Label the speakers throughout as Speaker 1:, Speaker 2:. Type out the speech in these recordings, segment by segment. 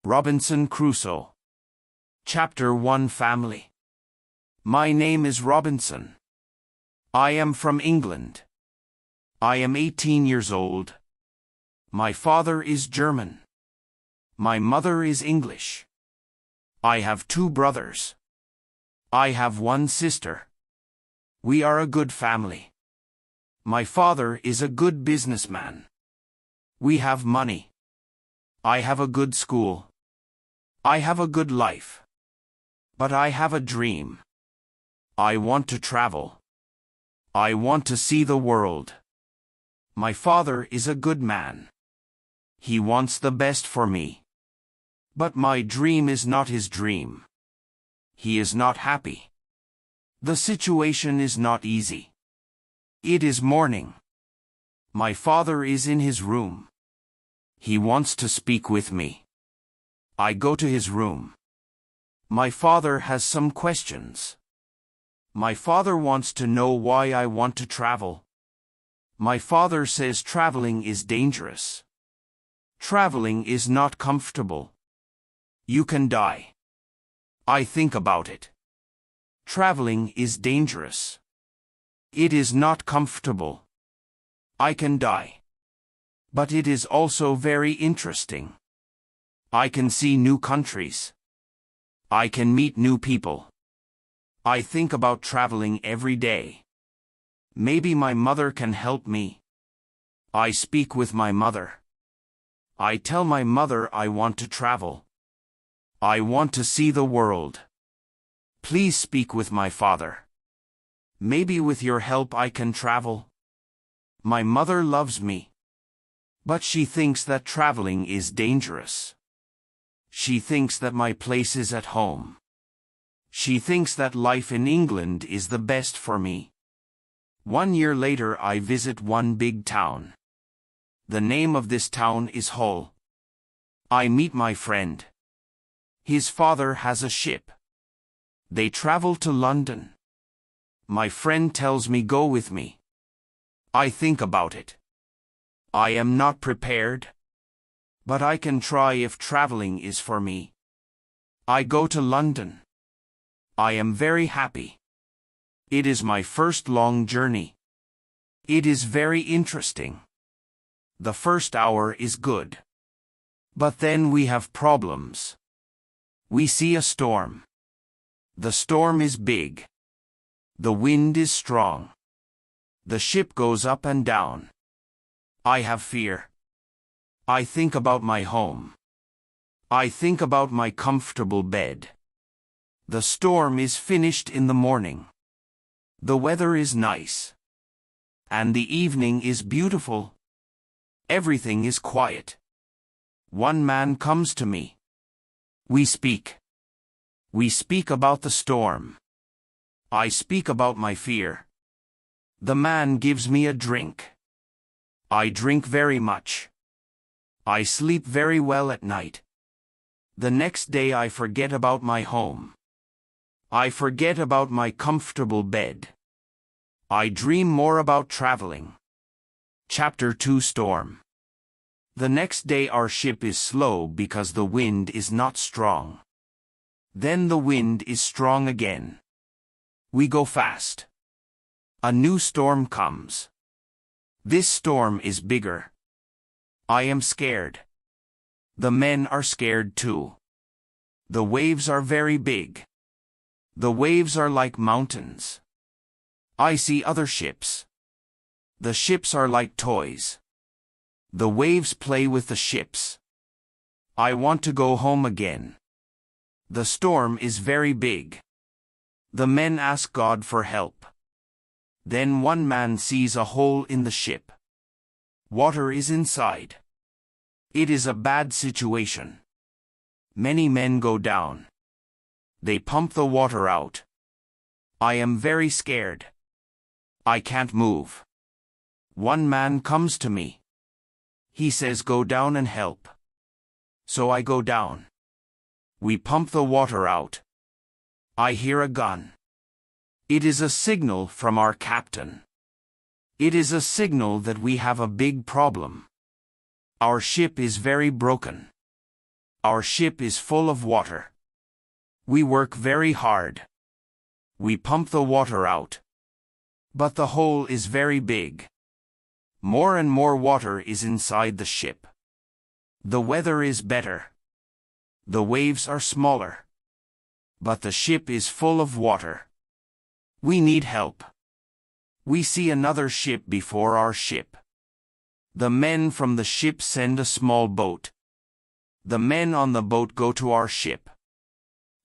Speaker 1: Robinson Crusoe. Chapter 1 Family. My name is Robinson. I am from England. I am 18 years old. My father is German. My mother is English. I have 2 brothers. I have 1 sister. We are a good family. My father is a good businessman. We have money. I have a good school. I have a good life. But I have a dream. I want to travel. I want to see the world. My father is a good man. He wants the best for me. But my dream is not his dream. He is not happy. The situation is not easy. It is morning. My father is in his room. He wants to speak with me. I go to his room. My father has some questions. My father wants to know why I want to travel. My father says traveling is dangerous. Traveling is not comfortable. You can die. I think about it. Traveling is dangerous. It is not comfortable. I can die. But it is also very interesting. I can see new countries. I can meet new people. I think about traveling every day. Maybe my mother can help me. I speak with my mother. I tell my mother I want to travel. I want to see the world. Please speak with my father. Maybe with your help I can travel. My mother loves me. But she thinks that traveling is dangerous. She thinks that my place is at home. She thinks that life in England is the best for me. 1 year later I visit one big town. The name of this town is Hull. I meet my friend. His father has a ship. They travel to London. My friend tells me go with me. I think about it. I am not prepared. But I can try if traveling is for me. I go to London. I am very happy. It is my first long journey. It is very interesting. The first hour is good. But then we have problems. We see a storm. The storm is big. The wind is strong. The ship goes up and down. I have fear. I think about my home. I think about my comfortable bed. The storm is finished in the morning. The weather is nice. And the evening is beautiful. Everything is quiet. One man comes to me. We speak. We speak about the storm. I speak about my fear. The man gives me a drink. I drink very much. I sleep very well at night. The next day I forget about my home. I forget about my comfortable bed. I dream more about traveling. Chapter 2 Storm. The next day our ship is slow because the wind is not strong. Then the wind is strong again. We go fast. A new storm comes. This storm is bigger. I am scared. The men are scared too. The waves are very big. The waves are like mountains. I see other ships. The ships are like toys. The waves play with the ships. I want to go home again. The storm is very big. The men ask God for help. Then one man sees a hole in the ship. Water is inside. It is a bad situation. Many men go down. They pump the water out. I am very scared. I can't move. One man comes to me. He says go down and help. So I go down. We pump the water out. I hear a gun. It is a signal from our captain. It is a signal that we have a big problem. Our ship is very broken. Our ship is full of water. We work very hard. We pump the water out. But the hole is very big. More and more water is inside the ship. The weather is better. The waves are smaller. But the ship is full of water. We need help. We see another ship before our ship. The men from the ship send a small boat. The men on the boat go to our ship.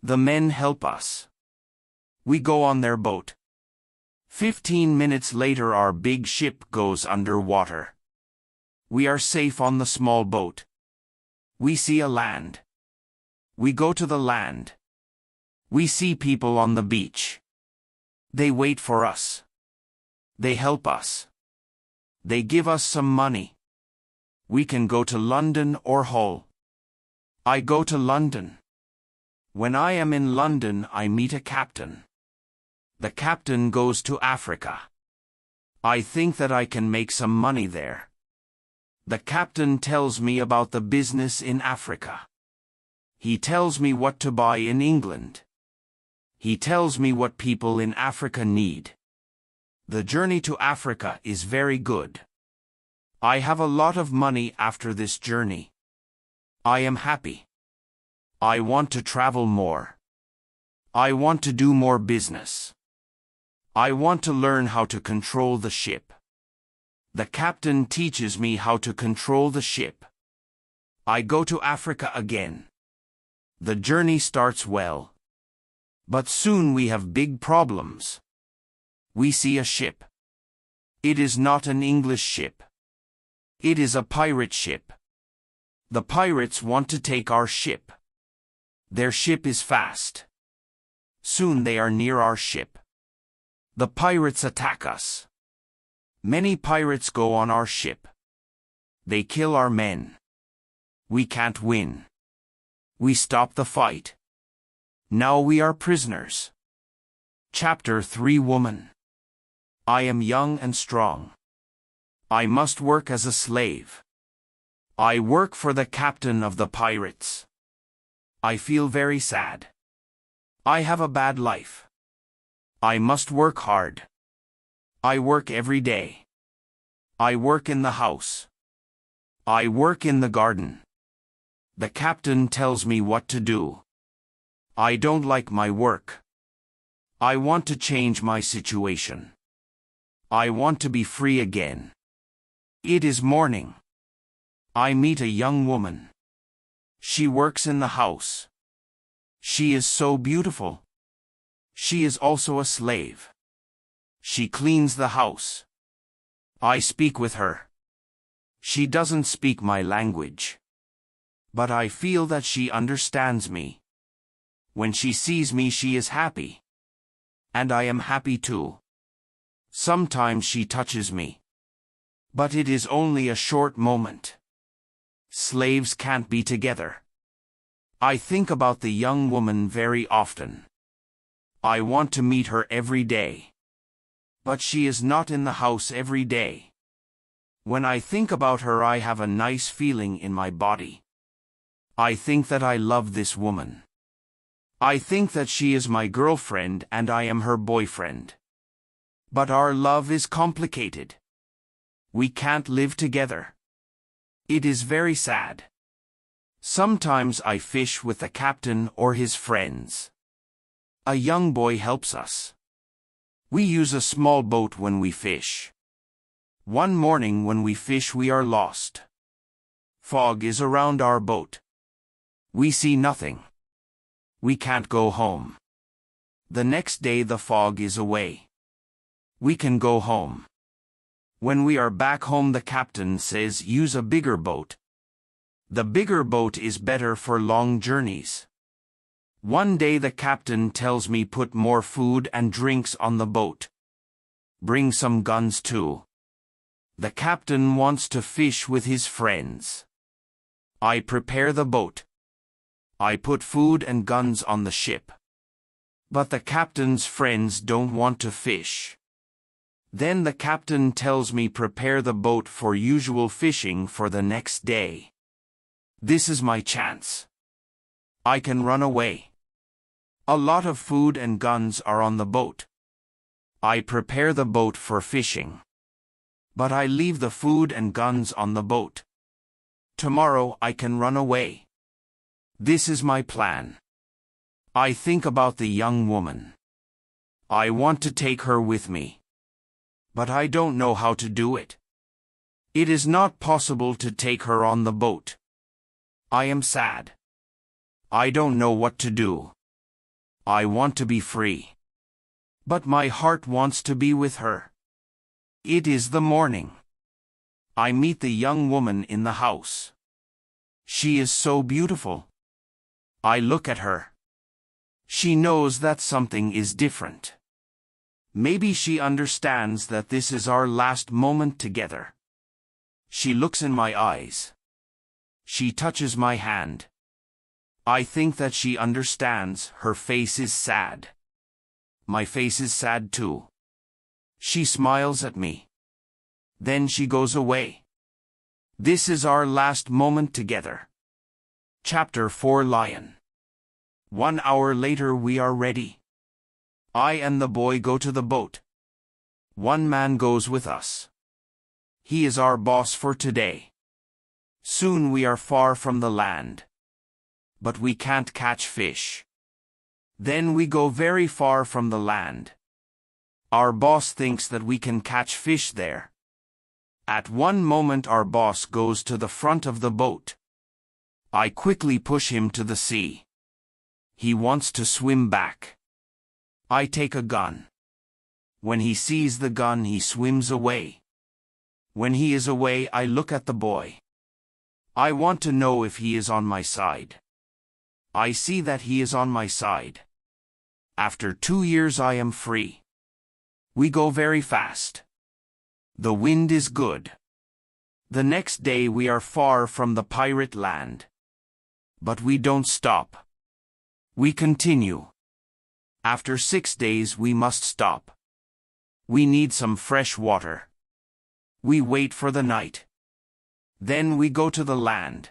Speaker 1: The men help us. We go on their boat. 15 minutes later, our big ship goes under water. We are safe on the small boat. We see a land. We go to the land. We see people on the beach. They wait for us. They help us. They give us some money. We can go to London or Hull. I go to London. When I am in London, I meet a captain. The captain goes to Africa. I think that I can make some money there. The captain tells me about the business in Africa. He tells me what to buy in England. He tells me what people in Africa need. The journey to Africa is very good. I have a lot of money after this journey. I am happy. I want to travel more. I want to do more business. I want to learn how to control the ship. The captain teaches me how to control the ship. I go to Africa again. The journey starts well. But soon we have big problems. We see a ship. It is not an English ship. It is a pirate ship. The pirates want to take our ship. Their ship is fast. Soon they are near our ship. The pirates attack us. Many pirates go on our ship. They kill our men. We can't win. We stop the fight. Now we are prisoners. Chapter 3 Woman. I am young and strong. I must work as a slave. I work for the captain of the pirates. I feel very sad. I have a bad life. I must work hard. I work every day. I work in the house. I work in the garden. The captain tells me what to do. I don't like my work. I want to change my situation. I want to be free again. It is morning. I meet a young woman. She works in the house. She is so beautiful. She is also a slave. She cleans the house. I speak with her. She doesn't speak my language. But I feel that she understands me. When she sees me, she is happy. And I am happy too. Sometimes she touches me. But it is only a short moment. Slaves can't be together. I think about the young woman very often. I want to meet her every day. But she is not in the house every day. When I think about her, I have a nice feeling in my body. I think that I love this woman. I think that she is my girlfriend and I am her boyfriend. But our love is complicated. We can't live together. It is very sad. Sometimes I fish with the captain or his friends. A young boy helps us. We use a small boat when we fish. One morning when we fish, we are lost. Fog is around our boat. We see nothing. We can't go home. The next day the fog is away. We can go home. When we are back home, the captain says use a bigger boat. The bigger boat is better for long journeys. One day the captain tells me put more food and drinks on the boat. Bring some guns too. The captain wants to fish with his friends. I prepare the boat. I put food and guns on the ship. But the captain's friends don't want to fish. Then the captain tells me prepare the boat for usual fishing for the next day. This is my chance. I can run away. A lot of food and guns are on the boat. I prepare the boat for fishing. But I leave the food and guns on the boat. Tomorrow I can run away. This is my plan. I think about the young woman. I want to take her with me. But I don't know how to do it. It is not possible to take her on the boat. I am sad. I don't know what to do. I want to be free. But my heart wants to be with her. It is the morning. I meet the young woman in the house. She is so beautiful. I look at her. She knows that something is different. Maybe she understands that this is our last moment together. She looks in my eyes. She touches my hand. I think that she understands. Her face is sad. My face is sad too. She smiles at me. Then she goes away. This is our last moment together. Chapter 4 Lion. 1 hour later we are ready. I and the boy go to the boat. One man goes with us. He is our boss for today. Soon we are far from the land. But we can't catch fish. Then we go very far from the land. Our boss thinks that we can catch fish there. At one moment our boss goes to the front of the boat. I quickly push him to the sea. He wants to swim back. I take a gun. When he sees the gun, he swims away. When he is away, I look at the boy. I want to know if he is on my side. I see that he is on my side. After 2 years I am free. We go very fast. The wind is good. The next day we are far from the pirate land. But we don't stop. We continue. After 6 days we must stop. We need some fresh water. We wait for the night. Then we go to the land.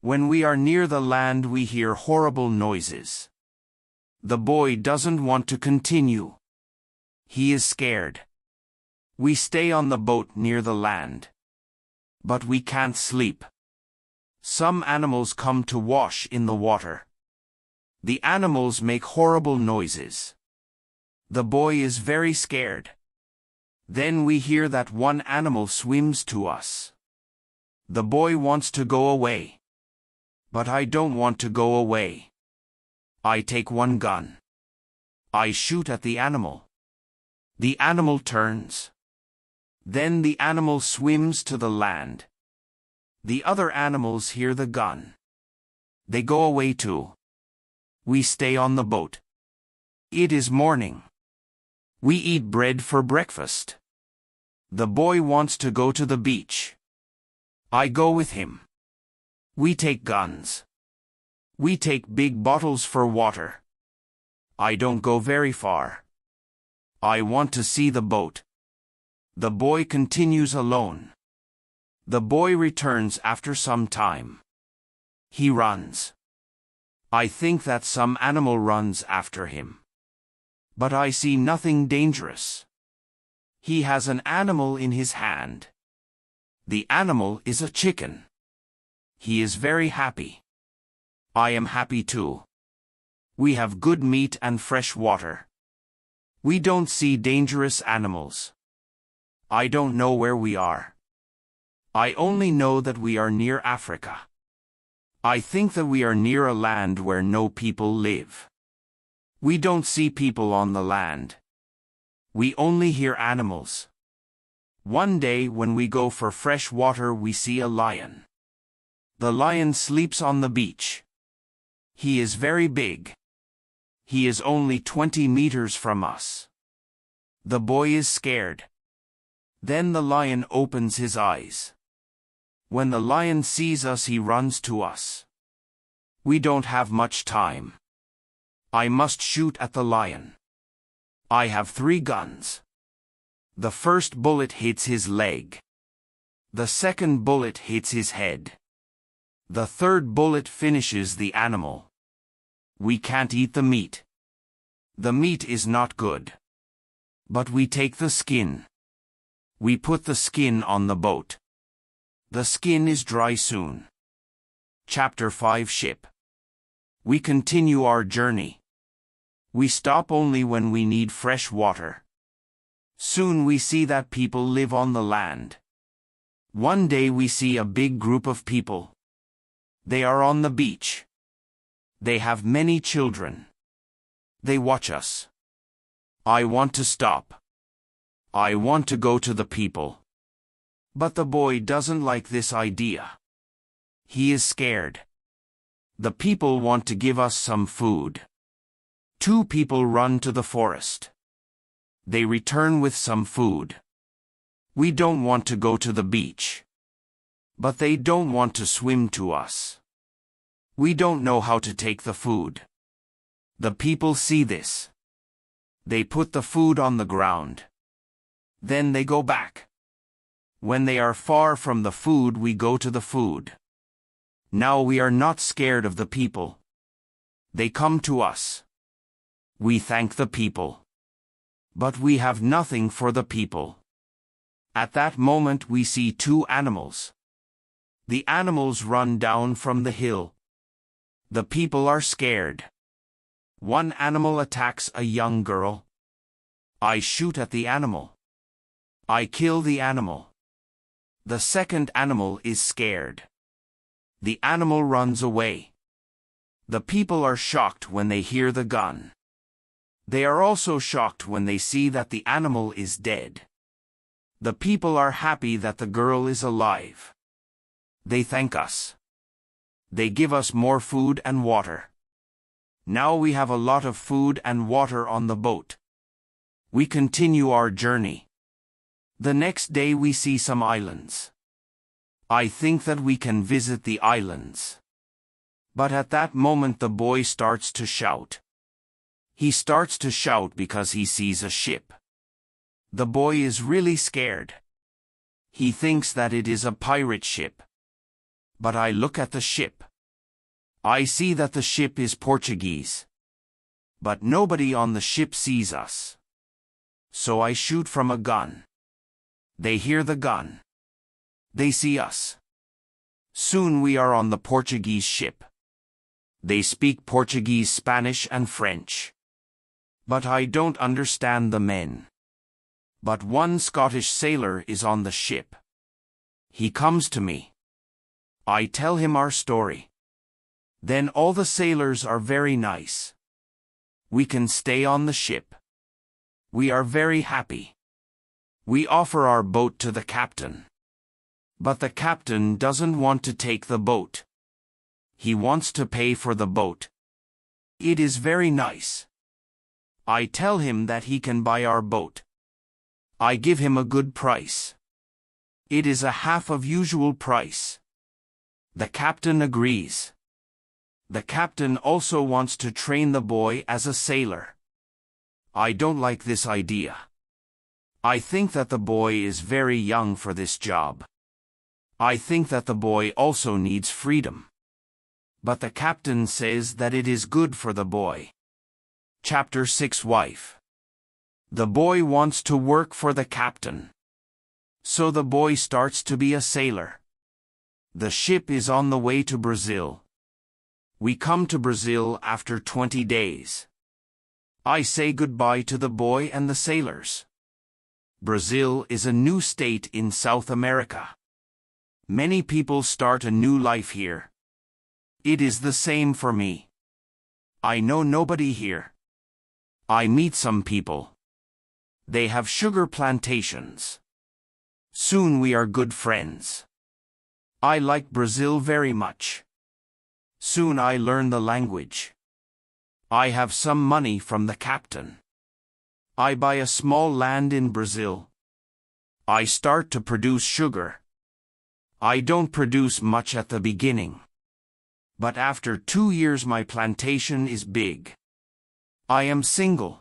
Speaker 1: When we are near the land we hear horrible noises. The boy doesn't want to continue. He is scared. We stay on the boat near the land. But we can't sleep. Some animals come to wash in the water. The animals make horrible noises. The boy is very scared. Then we hear that one animal swims to us. The boy wants to go away. But I don't want to go away. I take one gun. I shoot at the animal. The animal turns. Then the animal swims to the land. The other animals hear the gun. They go away too. We stay on the boat. It is morning. We eat bread for breakfast. The boy wants to go to the beach. I go with him. We take guns. We take big bottles for water. I don't go very far. I want to see the boat. The boy continues alone. The boy returns after some time. He runs. I think that some animal runs after him. But I see nothing dangerous. He has an animal in his hand. The animal is a chicken. He is very happy. I am happy too. We have good meat and fresh water. We don't see dangerous animals. I don't know where we are. I only know that we are near Africa. I think that we are near a land where no people live. We don't see people on the land. We only hear animals. One day when we go for fresh water we see a lion. The lion sleeps on the beach. He is very big. He is only 20 meters from us. The boy is scared. Then the lion opens his eyes. When the lion sees us he runs to us. We don't have much time. I must shoot at the lion. I have 3 guns. The first bullet hits his leg. The second bullet hits his head. The third bullet finishes the animal. We can't eat the meat. The meat is not good. But we take the skin. We put the skin on the boat. The skin is dry soon. Chapter 5 Ship. We continue our journey. We stop only when we need fresh water. Soon we see that people live on the land. One day we see a big group of people. They are on the beach. They have many children. They watch us. I want to stop. I want to go to the people. But the boy doesn't like this idea. He is scared. The people want to give us some food. Two people run to the forest. They return with some food. We don't want to go to the beach. But they don't want to swim to us. We don't know how to take the food. The people see this. They put the food on the ground. Then they go back. When they are far from the food, we go to the food. Now we are not scared of the people. They come to us. We thank the people. But we have nothing for the people. At that moment we see two animals. The animals run down from the hill. The people are scared. One animal attacks a young girl. I shoot at the animal. I kill the animal. The second animal is scared. The animal runs away. The people are shocked when they hear the gun. They are also shocked when they see that the animal is dead. The people are happy that the girl is alive. They thank us. They give us more food and water. Now we have a lot of food and water on the boat. We continue our journey. The next day we see some islands. I think that we can visit the islands. But at that moment the boy starts to shout. He starts to shout because he sees a ship. The boy is really scared. He thinks that it is a pirate ship. But I look at the ship. I see that the ship is Portuguese. But nobody on the ship sees us. So I shoot from a gun. They hear the gun. They see us. Soon we are on the Portuguese ship. They speak Portuguese, Spanish, and French. But I don't understand the men. But one Scottish sailor is on the ship. He comes to me. I tell him our story. Then all the sailors are very nice. We can stay on the ship. We are very happy. We offer our boat to the captain. But the captain doesn't want to take the boat. He wants to pay for the boat. It is very nice. I tell him that he can buy our boat. I give him a good price. It is a half of usual price. The captain agrees. The captain also wants to train the boy as a sailor. I don't like this idea. I think that the boy is very young for this job. I think that the boy also needs freedom. But the captain says that it is good for the boy. Chapter 6 Wife. The boy wants to work for the captain. So the boy starts to be a sailor. The ship is on the way to Brazil. We come to Brazil after 20 days. I say goodbye to the boy and the sailors. Brazil is a new state in South America. Many people start a new life here. It is the same for me. I know nobody here. I meet some people. They have sugar plantations. Soon we are good friends. I like Brazil very much. Soon I learn the language. I have some money from the captain. I buy a small land in Brazil. I start to produce sugar. I don't produce much at the beginning. But after 2 years my plantation is big. I am single.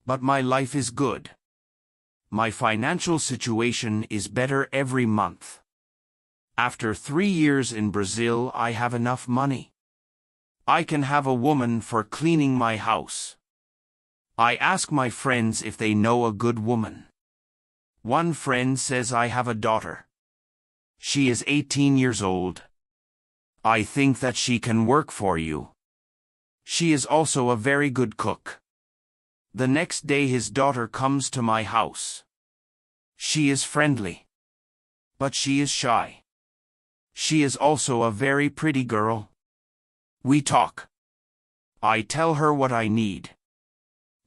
Speaker 1: But my life is good. My financial situation is better every month. After 3 years in Brazil I have enough money. I can have a woman for cleaning my house. I ask my friends if they know a good woman. One friend says I have a daughter. She is 18 years old. I think that she can work for you. She is also a very good cook. The next day his daughter comes to my house. She is friendly. But she is shy. She is also a very pretty girl. We talk. I tell her what I need.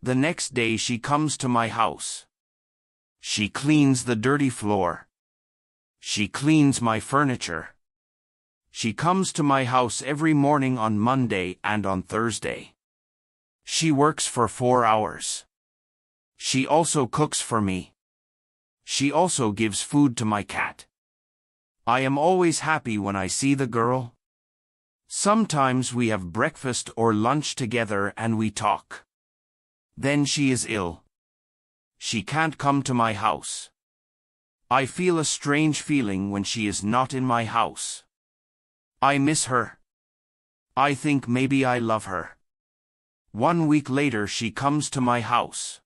Speaker 1: The next day she comes to my house. She cleans the dirty floor. She cleans my furniture. She comes to my house every morning on Monday and on Thursday. She works for 4 hours. She also cooks for me. She also gives food to my cat. I am always happy when I see the girl. Sometimes we have breakfast or lunch together and we talk. Then she is ill. She can't come to my house. I feel a strange feeling when she is not in my house. I miss her. I think maybe I love her. 1 week later she comes to my house.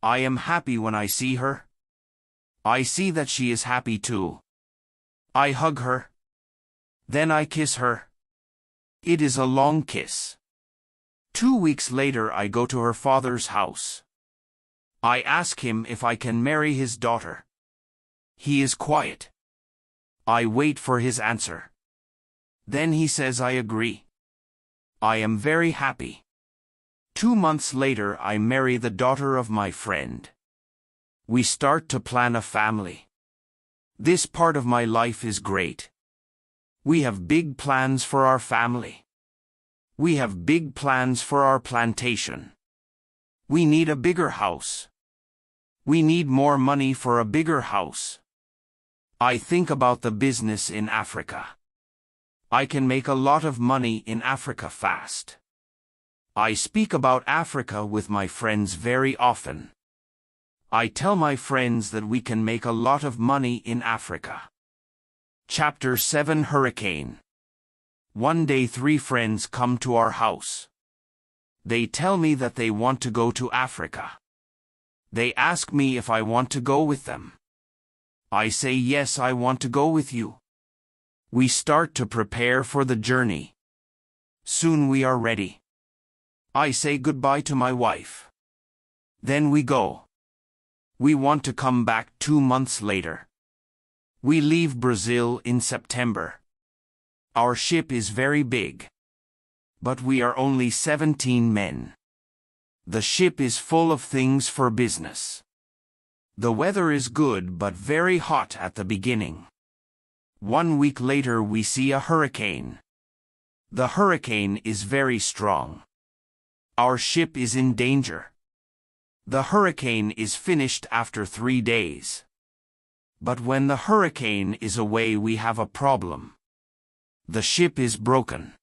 Speaker 1: I am happy when I see her. I see that she is happy too. I hug her. Then I kiss her. It is a long kiss. 2 weeks later I go to her father's house. I ask him if I can marry his daughter. He is quiet. I wait for his answer. Then he says I agree. I am very happy. 2 months later I marry the daughter of my friend. We start to plan a family. This part of my life is great. We have big plans for our family. We have big plans for our plantation. We need a bigger house. We need more money for a bigger house. I think about the business in Africa. I can make a lot of money in Africa fast. I speak about Africa with my friends very often. I tell my friends that we can make a lot of money in Africa. Chapter 7 Hurricane. One day 3 friends come to our house. They tell me that they want to go to Africa. They ask me if I want to go with them. I say yes, I want to go with you. We start to prepare for the journey. Soon we are ready. I say goodbye to my wife. Then we go. We want to come back 2 months later. We leave Brazil in September. Our ship is very big. But we are only 17 men. The ship is full of things for business. The weather is good but very hot at the beginning. 1 week later we see a hurricane. The hurricane is very strong. Our ship is in danger. The hurricane is finished after 3 days. But when the hurricane is away we have a problem. The ship is broken.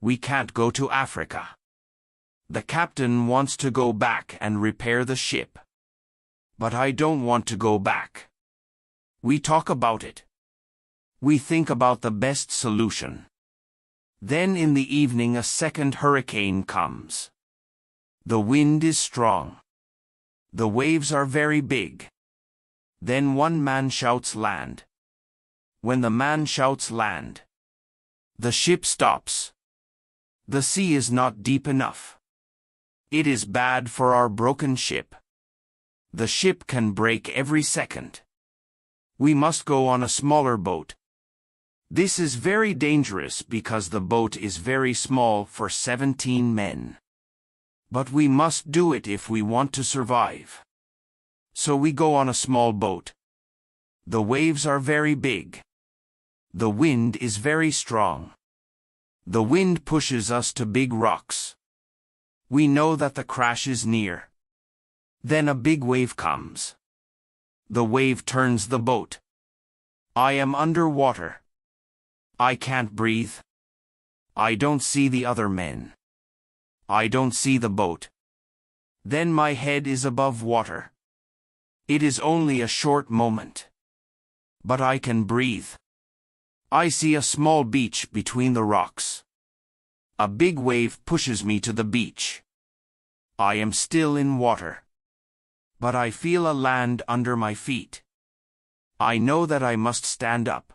Speaker 1: We can't go to Africa. The captain wants to go back and repair the ship. But I don't want to go back. We talk about it. We think about the best solution. Then in the evening a second hurricane comes. The wind is strong. The waves are very big. Then one man shouts land. When the man shouts land, the ship stops. The sea is not deep enough. It is bad for our broken ship. The ship can break every second. We must go on a smaller boat. This is very dangerous because the boat is very small for 17 men. But we must do it if we want to survive. So we go on a small boat. The waves are very big. The wind is very strong. The wind pushes us to big rocks. We know that the crash is near. Then a big wave comes. The wave turns the boat. I am underwater. I can't breathe. I don't see the other men. I don't see the boat. Then my head is above water. It is only a short moment. But I can breathe. I see a small beach between the rocks. A big wave pushes me to the beach. I am still in water. But I feel a land under my feet. I know that I must stand up.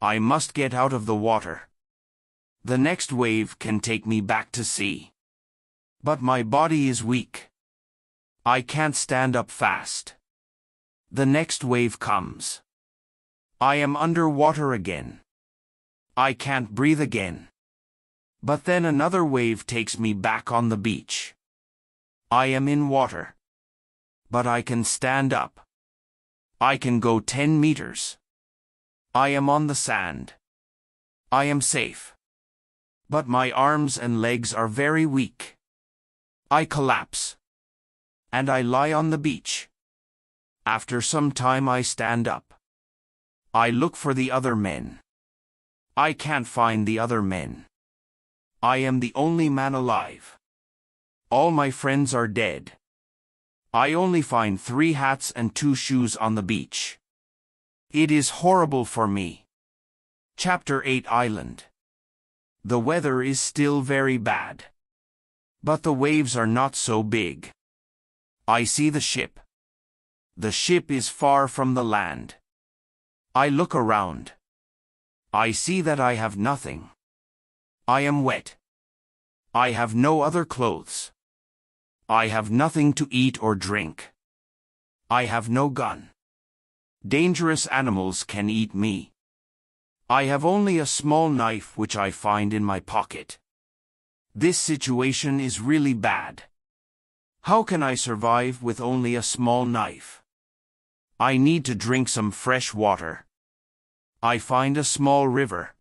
Speaker 1: I must get out of the water. The next wave can take me back to sea. But my body is weak. I can't stand up fast. The next wave comes. I am underwater again. I can't breathe again. But then another wave takes me back on the beach. I am in water. But I can stand up. I can go 10 meters. I am on the sand. I am safe. But my arms and legs are very weak. I collapse. And I lie on the beach. After some time I stand up. I look for the other men. I can't find the other men. I am the only man alive. All my friends are dead. I only find 3 hats and 2 shoes on the beach. It is horrible for me. Chapter 8 Island. The weather is still very bad. But the waves are not so big. I see the ship. The ship is far from the land. I look around. I see that I have nothing. I am wet. I have no other clothes. I have nothing to eat or drink. I have no gun. Dangerous animals can eat me. I have only a small knife which I find in my pocket. This situation is really bad. How can I survive with only a small knife? I need to drink some fresh water. I find a small river.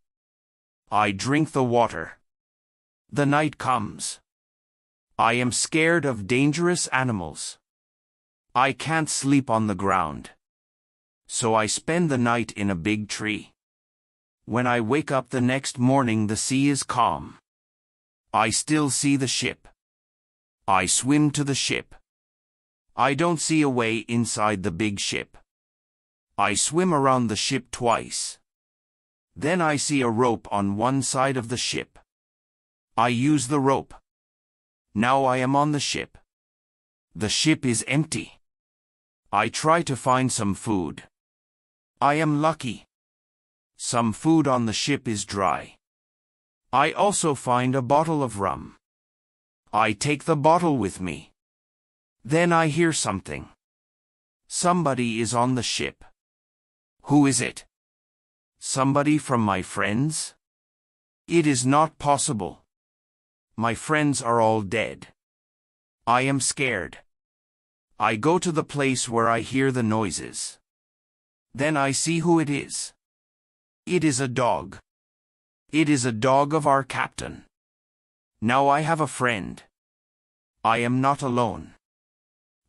Speaker 1: I drink the water. The night comes. I am scared of dangerous animals. I can't sleep on the ground. So I spend the night in a big tree. When I wake up the next morning, the sea is calm. I still see the ship. I swim to the ship. I don't see a way inside the big ship. I swim around the ship twice. Then I see a rope on one side of the ship. I use the rope. Now I am on the ship. The ship is empty. I try to find some food. I am lucky. Some food on the ship is dry. I also find a bottle of rum. I take the bottle with me. Then I hear something. Somebody is on the ship. Who is it? Somebody from my friends? It is not possible. My friends are all dead. I am scared. I go to the place where I hear the noises. Then I see who it is. It is a dog. It is a dog of our captain. Now I have a friend. I am not alone.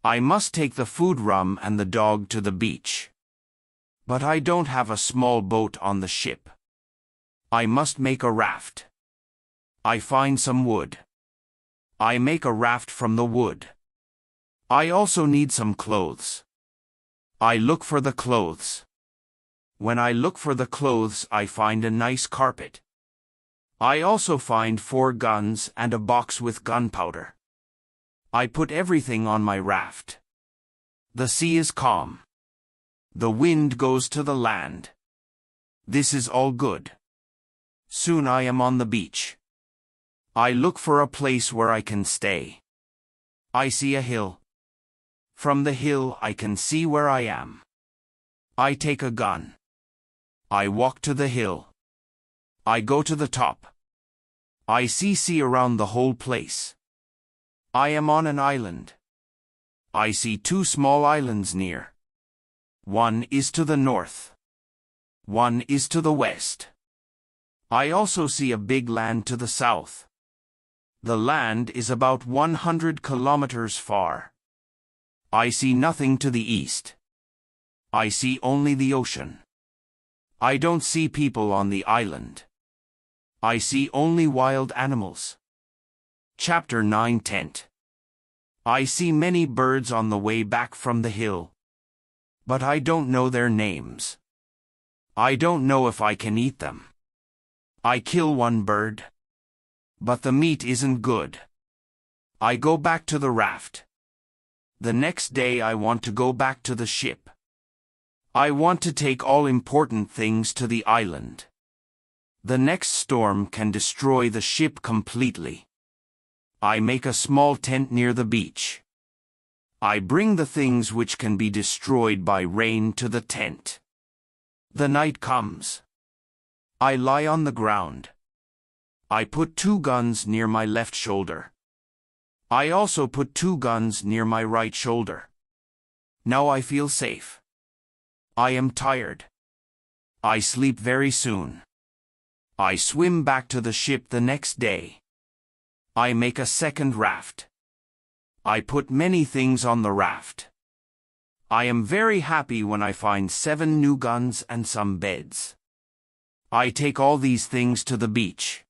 Speaker 1: I must take the food, rum, and the dog to the beach. But I don't have a small boat on the ship. I must make a raft. I find some wood. I make a raft from the wood. I also need some clothes. I look for the clothes. When I look for the clothes, I find a nice carpet. I also find 4 guns and a box with gunpowder. I put everything on my raft. The sea is calm. The wind goes to the land. This is all good. Soon I am on the beach. I look for a place where I can stay. I see a hill. From the hill I can see where I am. I take a gun. I walk to the hill. I go to the top. I see around the whole place. I am on an island. I see 2 small islands near. One is to the north. One is to the west. I also see a big land to the south. The land is about 100 kilometers far. I see nothing to the east. I see only the ocean. I don't see people on the island. I see only wild animals. Chapter 9 Tent. I see many birds on the way back from the hill. But I don't know their names. I don't know if I can eat them. I kill one bird. But the meat isn't good. I go back to the raft. The next day I want to go back to the ship. I want to take all important things to the island. The next storm can destroy the ship completely. I make a small tent near the beach. I bring the things which can be destroyed by rain to the tent. The night comes. I lie on the ground. I put 2 guns near my left shoulder. I also put 2 guns near my right shoulder. Now I feel safe. I am tired. I sleep very soon. I swim back to the ship the next day. I make a second raft. I put many things on the raft. I am very happy when I find 7 new guns and some beds. I take all these things to the beach.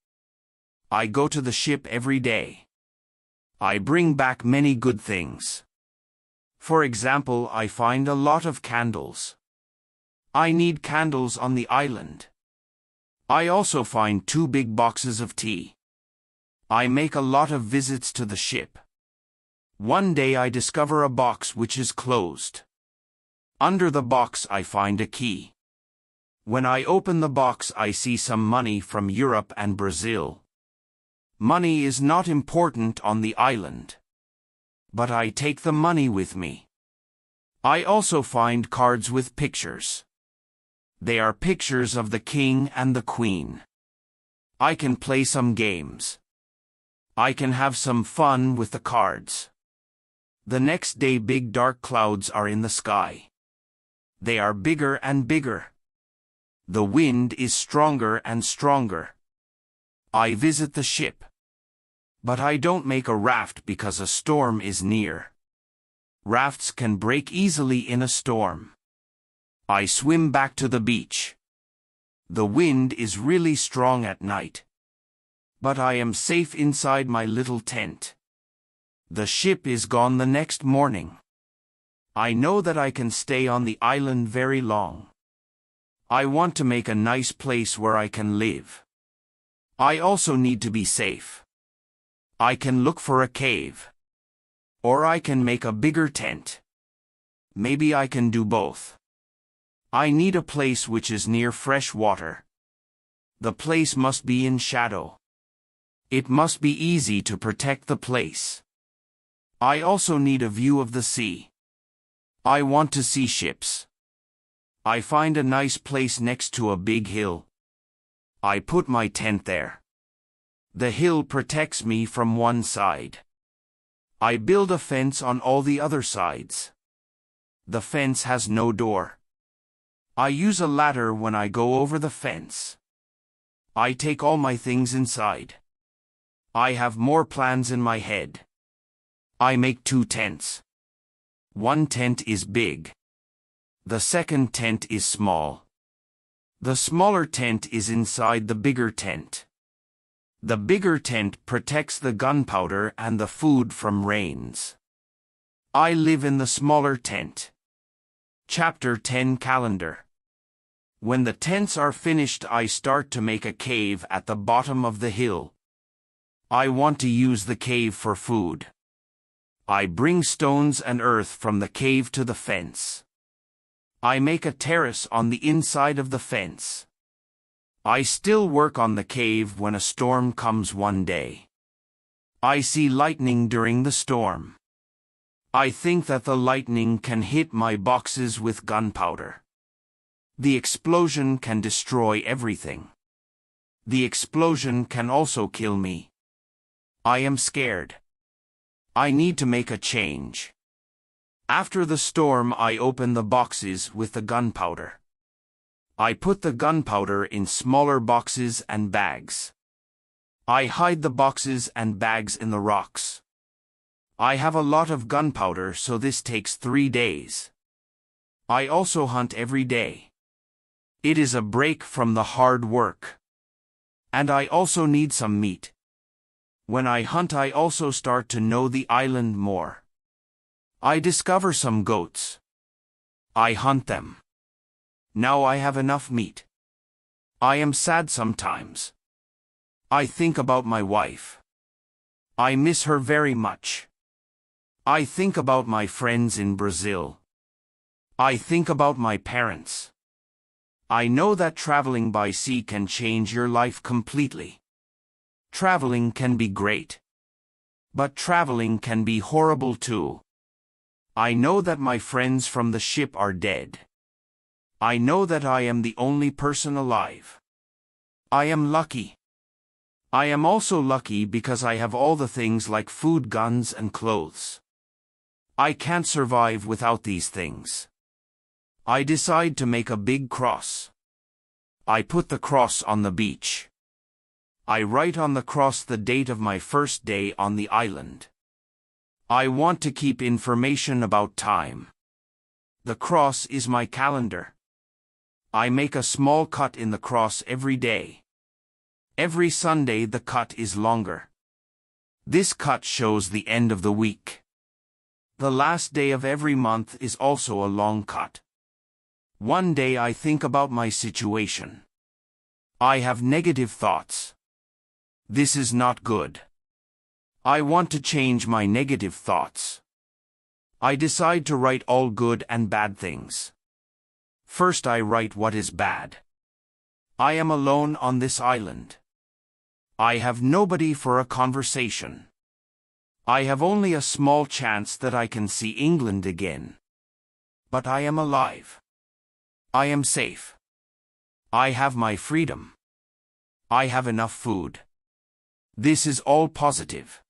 Speaker 1: I go to the ship every day. I bring back many good things. For example, I find a lot of candles. I need candles on the island. I also find 2 big boxes of tea. I make a lot of visits to the ship. One day I discover a box which is closed. Under the box I find a key. When I open the box I see some money from Europe and Brazil. Money is not important on the island. But I take the money with me. I also find cards with pictures. They are pictures of the king and the queen. I can play some games. I can have some fun with the cards. The next day big dark clouds are in the sky. They are bigger and bigger. The wind is stronger and stronger. I visit the ship. But I don't make a raft because a storm is near. Rafts can break easily in a storm. I swim back to the beach. The wind is really strong at night. But I am safe inside my little tent. The ship is gone the next morning. I know that I can stay on the island very long. I want to make a nice place where I can live. I also need to be safe. I can look for a cave. Or I can make a bigger tent. Maybe I can do both. I need a place which is near fresh water. The place must be in shadow. It must be easy to protect the place. I also need a view of the sea. I want to see ships. I find a nice place next to a big hill. I put my tent there. The hill protects me from one side. I build a fence on all the other sides. The fence has no door. I use a ladder when I go over the fence. I take all my things inside. I have more plans in my head. I make 2 tents. One tent is big. The second tent is small. The smaller tent is inside the bigger tent. The bigger tent protects the gunpowder and the food from rains. I live in the smaller tent. Chapter 10 Calendar. When the tents are finished, I start to make a cave at the bottom of the hill. I want to use the cave for food. I bring stones and earth from the cave to the fence. I make a terrace on the inside of the fence. I still work on the cave when a storm comes one day. I see lightning during the storm. I think that the lightning can hit my boxes with gunpowder. The explosion can destroy everything. The explosion can also kill me. I am scared. I need to make a change. After the storm, I open the boxes with the gunpowder. I put the gunpowder in smaller boxes and bags. I hide the boxes and bags in the rocks. I have a lot of gunpowder, so this takes 3 days. I also hunt every day. It is a break from the hard work. And I also need some meat. When I hunt, I also start to know the island more. I discover some goats. I hunt them. Now I have enough meat. I am sad sometimes. I think about my wife. I miss her very much. I think about my friends in Brazil. I think about my parents. I know that traveling by sea can change your life completely. Traveling can be great. But traveling can be horrible too. I know that my friends from the ship are dead. I know that I am the only person alive. I am lucky. I am also lucky because I have all the things like food, guns, and clothes. I can't survive without these things. I decide to make a big cross. I put the cross on the beach. I write on the cross the date of my first day on the island. I want to keep information about time. The cross is my calendar. I make a small cut in the cross every day. Every Sunday the cut is longer. This cut shows the end of the week. The last day of every month is also a long cut. One day I think about my situation. I have negative thoughts. This is not good. I want to change my negative thoughts. I decide to write all good and bad things. First I write what is bad. I am alone on this island. I have nobody for a conversation. I have only a small chance that I can see England again. But I am alive. I am safe. I have my freedom. I have enough food. This is all positive.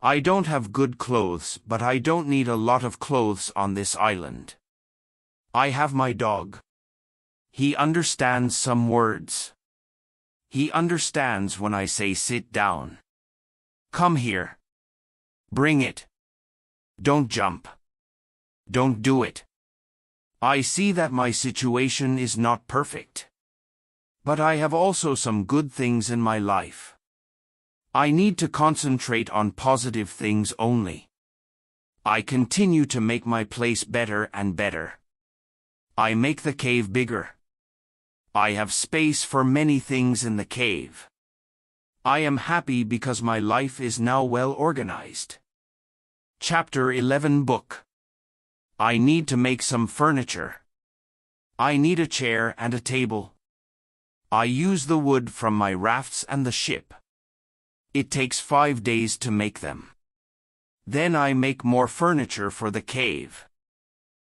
Speaker 1: I don't have good clothes, but I don't need a lot of clothes on this island. I have my dog. He understands some words. He understands when I say sit down. Come here. Bring it. Don't jump. Don't do it. I see that my situation is not perfect. But I have also some good things in my life. I need to concentrate on positive things only. I continue to make my place better and better. I make the cave bigger. I have space for many things in the cave. I am happy because my life is now well organized. Chapter 11 Book. I need to make some furniture. I need a chair and a table. I use the wood from my rafts and the ship. It takes 5 days to make them. Then I make more furniture for the cave.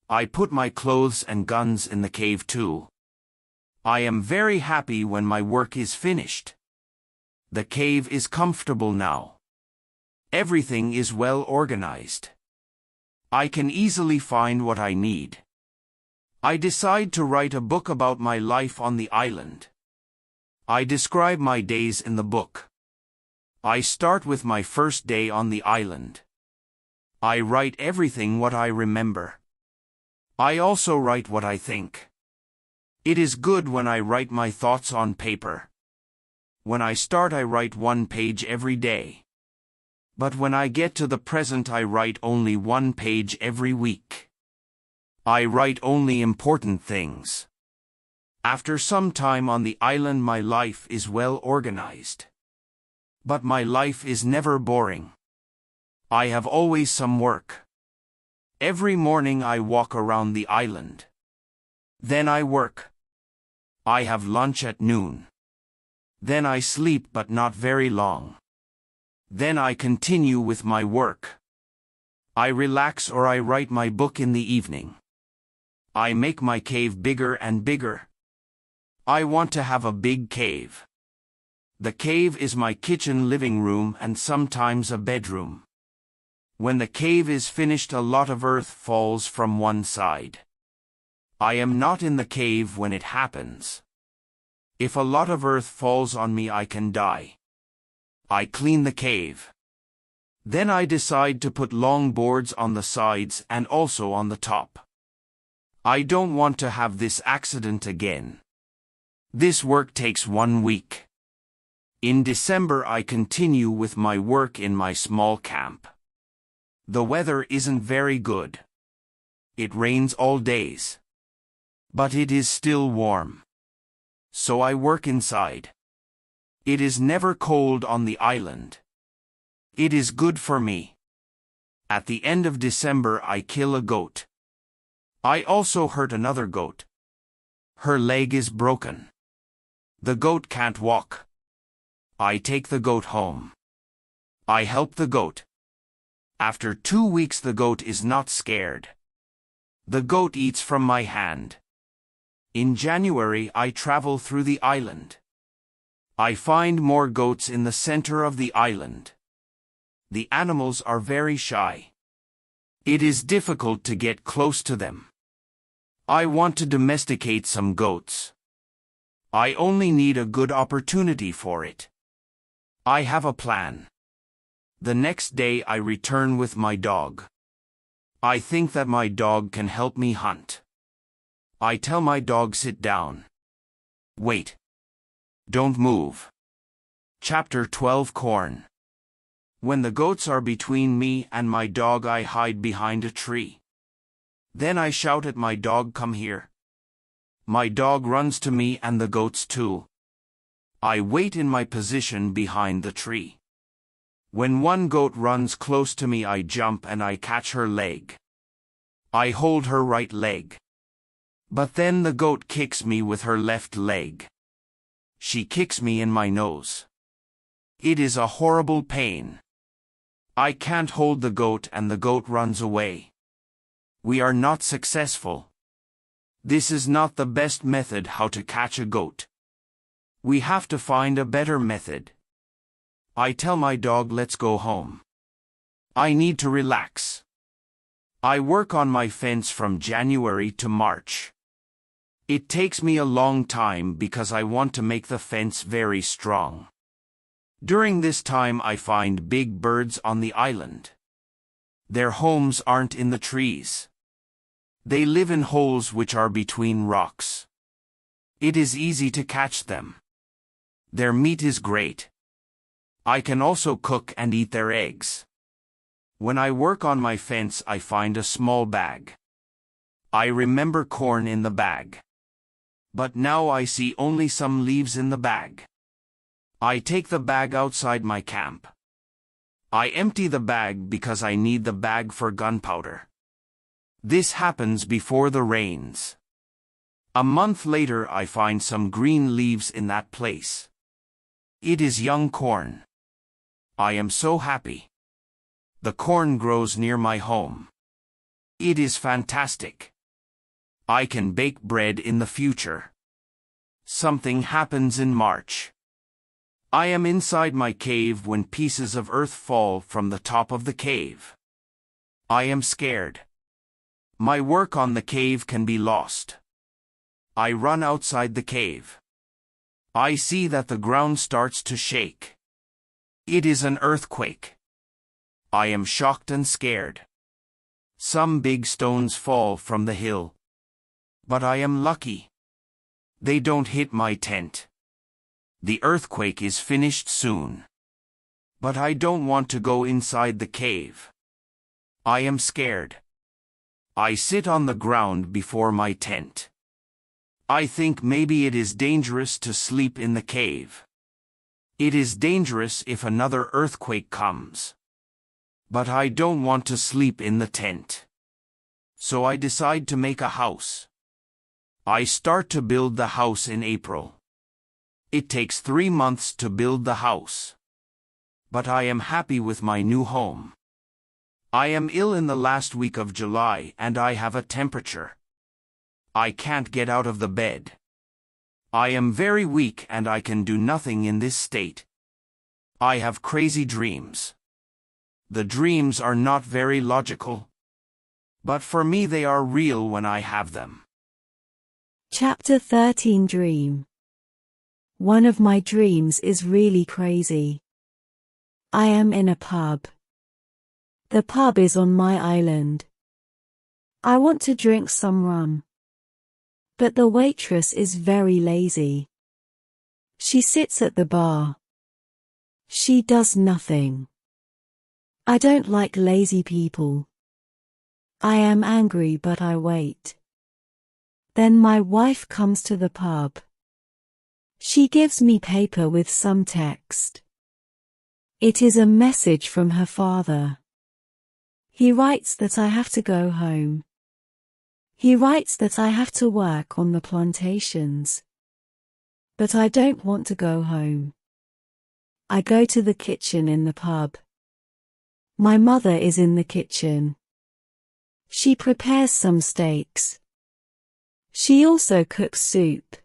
Speaker 1: I put my clothes and guns in the cave too. I am very happy when my work is finished. The cave is comfortable now. Everything is well organized. I can easily find what I need. I decide to write a book about my life on the island. I describe my days in the book. I start with my first day on the island. I write everything what I remember. I also write what I think. It is good when I write my thoughts on paper. When I start I write 1 page every day. But when I get to the present I write only 1 page every week. I write only important things. After some time on the island my life is well organized. But my life is never boring. I have always some work. Every morning I walk around the island. Then I work. I have lunch at noon. Then I sleep but not very long. Then I continue with my work. I relax or I write my book in the evening. I make my cave bigger and bigger. I want to have a big cave. The cave is my kitchen, living room, and sometimes a bedroom. When the cave is finished, a lot of earth falls from one side. I am not in the cave when it happens. If a lot of earth falls on me, I can die. I clean the cave. Then I decide to put long boards on the sides and also on the top. I don't want to have this accident again. This work takes 1 week. In December I continue with my work in my small camp. The weather isn't very good. It rains all days. But it is still warm. So I work inside. It is never cold on the island. It is good for me. At the end of December I kill a goat. I also hurt another goat. Her leg is broken. The goat can't walk. I take the goat home. I help the goat. After 2 weeks the goat is not scared. The goat eats from my hand. In January I travel through the island. I find more goats in the center of the island. The animals are very shy. It is difficult to get close to them. I want to domesticate some goats. I only need a good opportunity for it. I have a plan. The next day I return with my dog. I think that my dog can help me hunt. I tell my dog, sit down. Wait. Don't move. Chapter 12 Corn. When the goats are between me and my dog I hide behind a tree. Then I shout at my dog, come here. My dog runs to me and the goats too. I wait in my position behind the tree. When one goat runs close to me I jump and I catch her leg. I hold her right leg. But then the goat kicks me with her left leg. She kicks me in my nose. It is a horrible pain. I can't hold the goat and the goat runs away. We are not successful. This is not the best method how to catch a goat. We have to find a better method. I tell my dog, let's go home. I need to relax. I work on my fence from January to March. It takes me a long time because I want to make the fence very strong. During this time I find big birds on the island. Their homes aren't in the trees. They live in holes which are between rocks. It is easy to catch them. Their meat is great. I can also cook and eat their eggs. When I work on my fence I find a small bag. I remember corn in the bag. But now I see only some leaves in the bag. I take the bag outside my camp. I empty the bag because I need the bag for gunpowder. This happens before the rains. A month later I find some green leaves in that place. It is young corn. I am so happy. The corn grows near my home. It is fantastic. I can bake bread in the future. Something happens in March. I am inside my cave when pieces of earth fall from the top of the cave. I am scared. My work on the cave can be lost. I run outside the cave. I see that the ground starts to shake. It is an earthquake. I am shocked and scared. Some big stones fall from the hill. But I am lucky. They don't hit my tent. The earthquake is finished soon. But I don't want to go inside the cave. I am scared. I sit on the ground before my tent. I think maybe it is dangerous to sleep in the cave. It is dangerous if another earthquake comes. But I don't want to sleep in the tent. So I decide to make a house. I start to build the house in April. It takes 3 months to build the house. But I am happy with my new home. I am ill in the last week of July and I have a temperature. I can't get out of the bed. I am very weak and I can do nothing in this state. I have crazy dreams. The dreams are not very logical. But for me they are real when I have them.
Speaker 2: Chapter 13 Dream. One of my dreams is really crazy. I am in a pub. The pub is on my island. I want to drink some rum. But the waitress is very lazy. She sits at the bar. She does nothing. I don't like lazy people. I am angry but I wait. Then my wife comes to the pub. She gives me paper with some text. It is a message from her father. He writes that I have to go home. He writes that I have to work on the plantations. But I don't want to go home. I go to the kitchen in the pub. My mother is in the kitchen. She prepares some steaks. She also cooks soup.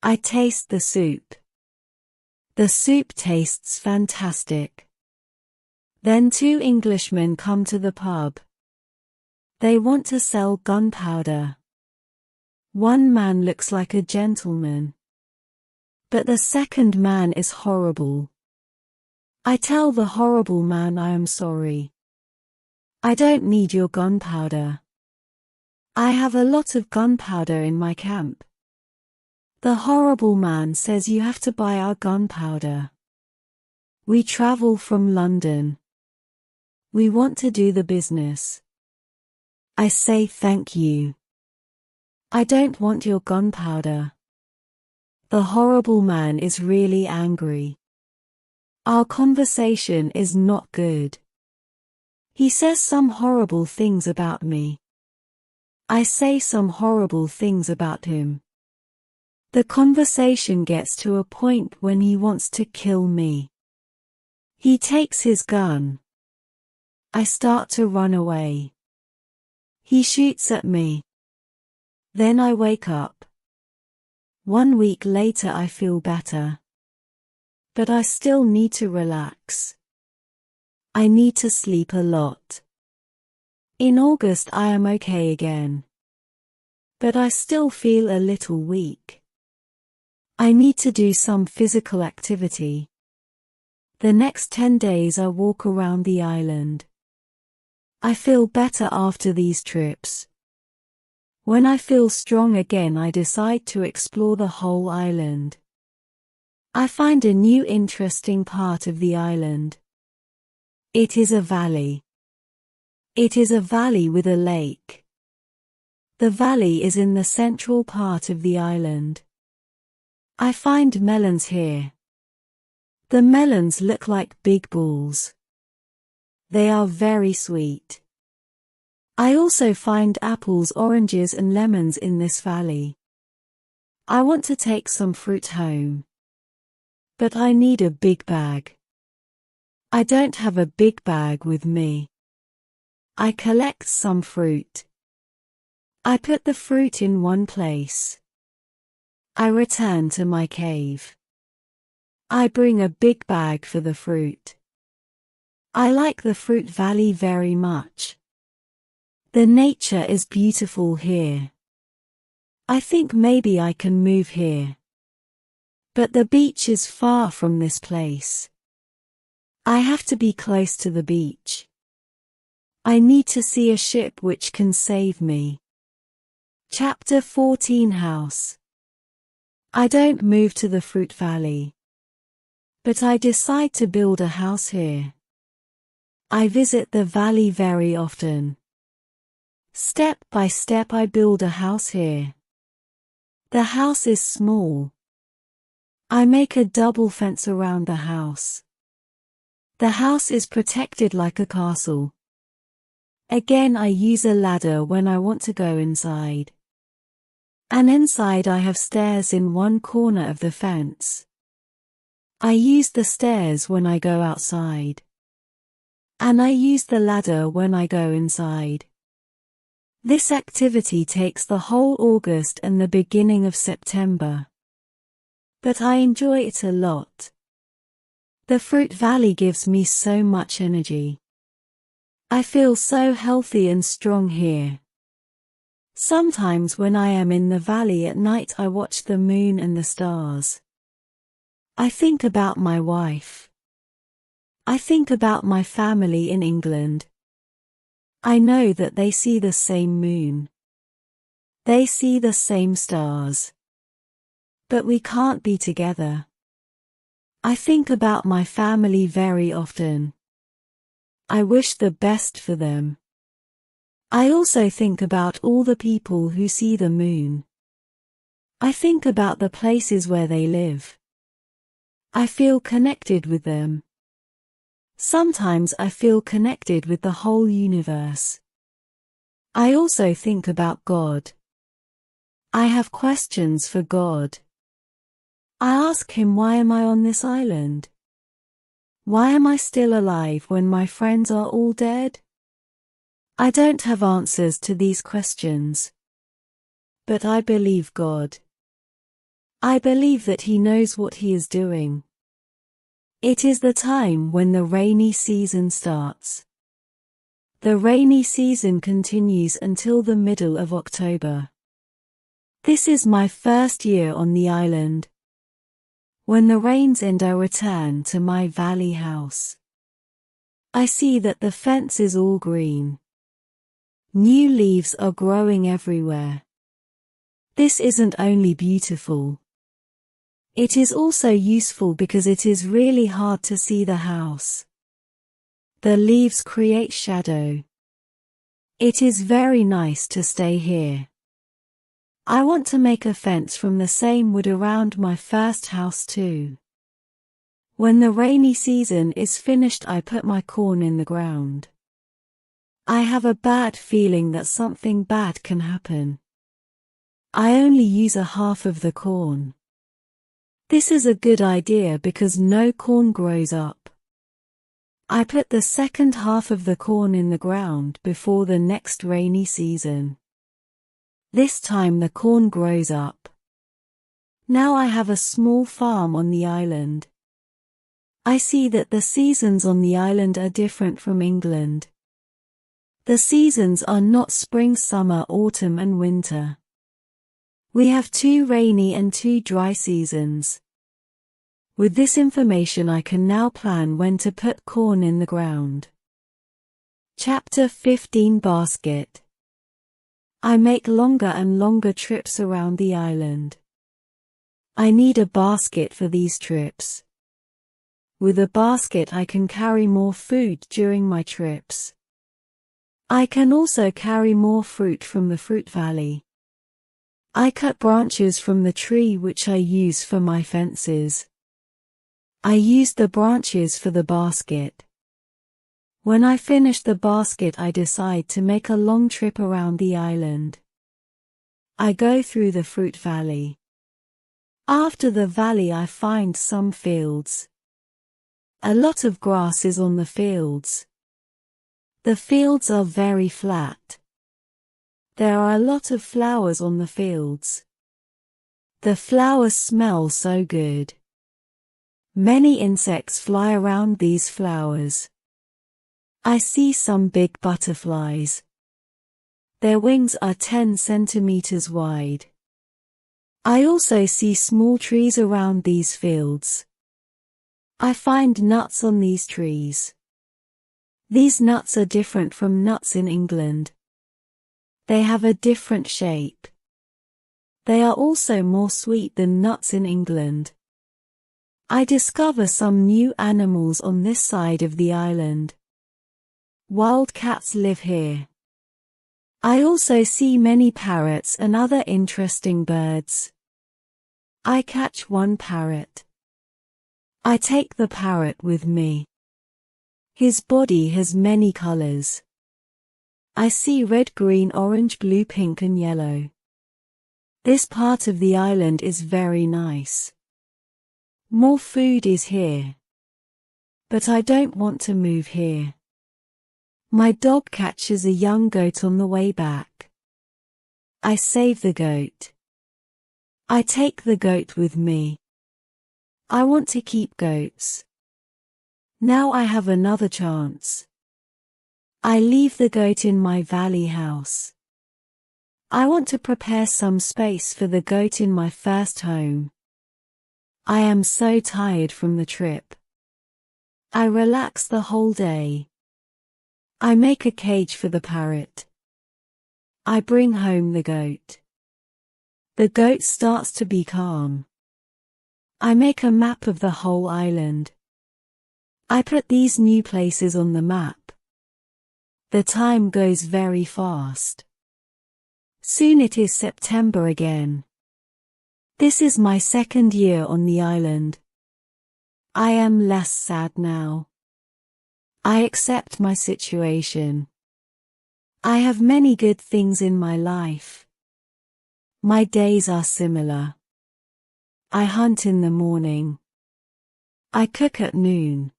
Speaker 2: I taste the soup. The soup tastes fantastic. Then 2 Englishmen come to the pub. They want to sell gunpowder. One man looks like a gentleman. But the second man is horrible. I tell the horrible man I am sorry. I don't need your gunpowder. I have a lot of gunpowder in my camp. The horrible man says you have to buy our gunpowder. We travel from London. We want to do the business. I say thank you. I don't want your gunpowder. The horrible man is really angry. Our conversation is not good. He says some horrible things about me. I say some horrible things about him. The conversation gets to a point when he wants to kill me. He takes his gun. I start to run away. He shoots at me. Then I wake up. 1 week later I feel better. But I still need to relax. I need to sleep a lot. In August I am okay again. But I still feel a little weak. I need to do some physical activity. The next 10 days I walk around the island. I feel better after these trips. When I feel strong again I decide to explore the whole island. I find a new interesting part of the island. It is a valley. It is a valley with a lake. The valley is in the central part of the island. I find melons here. The melons look like big balls. They are very sweet. I also find apples, oranges and lemons in this valley. I want to take some fruit home. But I need a big bag. I don't have a big bag with me. I collect some fruit. I put the fruit in one place. I return to my cave. I bring a big bag for the fruit. I like the fruit valley very much. The nature is beautiful here. I think maybe I can move here. But the beach is far from this place. I have to be close to the beach. I need to see a ship which can save me. Chapter 14 House. I don't move to the fruit valley. But I decide to build a house here. I visit the valley very often. Step by step I build a house here. The house is small. I make a double fence around the house. The house is protected like a castle. Again I use a ladder when I want to go inside. And inside I have stairs in one corner of the fence. I use the stairs when I go outside. And I use the ladder when I go inside. This activity takes the whole August and the beginning of September. But I enjoy it a lot. The fruit valley gives me so much energy. I feel so healthy and strong here. Sometimes when I am in the valley at night I watch the moon and the stars. I think about my wife. I think about my family in England. I know that they see the same moon. They see the same stars. But we can't be together. I think about my family very often. I wish the best for them. I also think about all the people who see the moon. I think about the places where they live. I feel connected with them. Sometimes I feel connected with the whole universe. I also think about God. I have questions for God. I ask him, why am I on this island? Why am I still alive when my friends are all dead? I don't have answers to these questions. But I believe God. I believe that he knows what he is doing. It is the time when the rainy season starts. The rainy season continues until the middle of October. This is my first year on the island. When the rains end, I return to my valley house. I see that the fence is all green. New leaves are growing everywhere. This isn't only beautiful. It is also useful because it is really hard to see the house. The leaves create shadow. It is very nice to stay here. I want to make a fence from the same wood around my first house too. When the rainy season is finished, I put my corn in the ground. I have a bad feeling that something bad can happen. I only use a half of the corn. This is a good idea because no corn grows up. I put the second half of the corn in the ground before the next rainy season. This time the corn grows up. Now I have a small farm on the island. I see that the seasons on the island are different from England. The seasons are not spring, summer, autumn and winter. We have 2 rainy and 2 dry seasons. With this information I can now plan when to put corn in the ground. Chapter 15 Basket. I make longer and longer trips around the island. I need a basket for these trips. With a basket I can carry more food during my trips. I can also carry more fruit from the fruit valley. I cut branches from the tree which I use for my fences. I use the branches for the basket. When I finish the basket, I decide to make a long trip around the island. I go through the fruit valley. After the valley I find some fields. A lot of grass is on the fields. The fields are very flat. There are a lot of flowers on the fields. The flowers smell so good. Many insects fly around these flowers. I see some big butterflies. Their wings are 10 centimeters wide. I also see small trees around these fields. I find nuts on these trees. These nuts are different from nuts in England. They have a different shape. They are also more sweet than nuts in England. I discover some new animals on this side of the island. Wild cats live here. I also see many parrots and other interesting birds. I catch one parrot. I take the parrot with me. His body has many colors. I see red, green, orange, blue, pink and yellow. This part of the island is very nice. More food is here. But I don't want to move here. My dog catches a young goat on the way back. I save the goat. I take the goat with me. I want to keep goats. Now I have another chance. I leave the goat in my valley house. I want to prepare some space for the goat in my first home. I am so tired from the trip. I relax the whole day. I make a cage for the parrot. I bring home the goat. The goat starts to be calm. I make a map of the whole island. I put these new places on the map. The time goes very fast. Soon it is September again. This is my second year on the island. I am less sad now. I accept my situation. I have many good things in my life. My days are similar. I hunt in the morning. I cook at noon.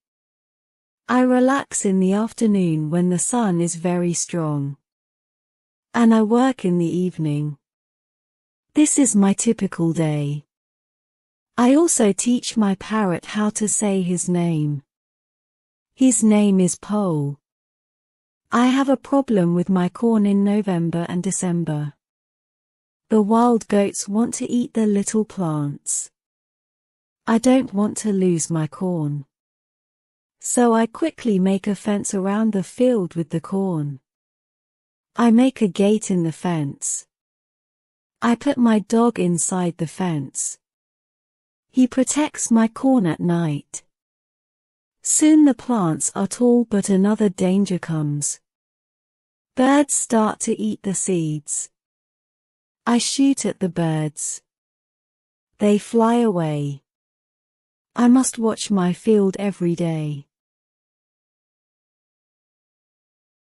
Speaker 2: I relax in the afternoon when the sun is very strong. And I work in the evening. This is my typical day. I also teach my parrot how to say his name. His name is Pole. I have a problem with my corn in November and December. The wild goats want to eat the little plants. I don't want to lose my corn. So I quickly make a fence around the field with the corn. I make a gate in the fence. I put my dog inside the fence. He protects my corn at night. Soon the plants are tall, but another danger comes. Birds start to eat the seeds. I shoot at the birds. They fly away. I must watch my field every day.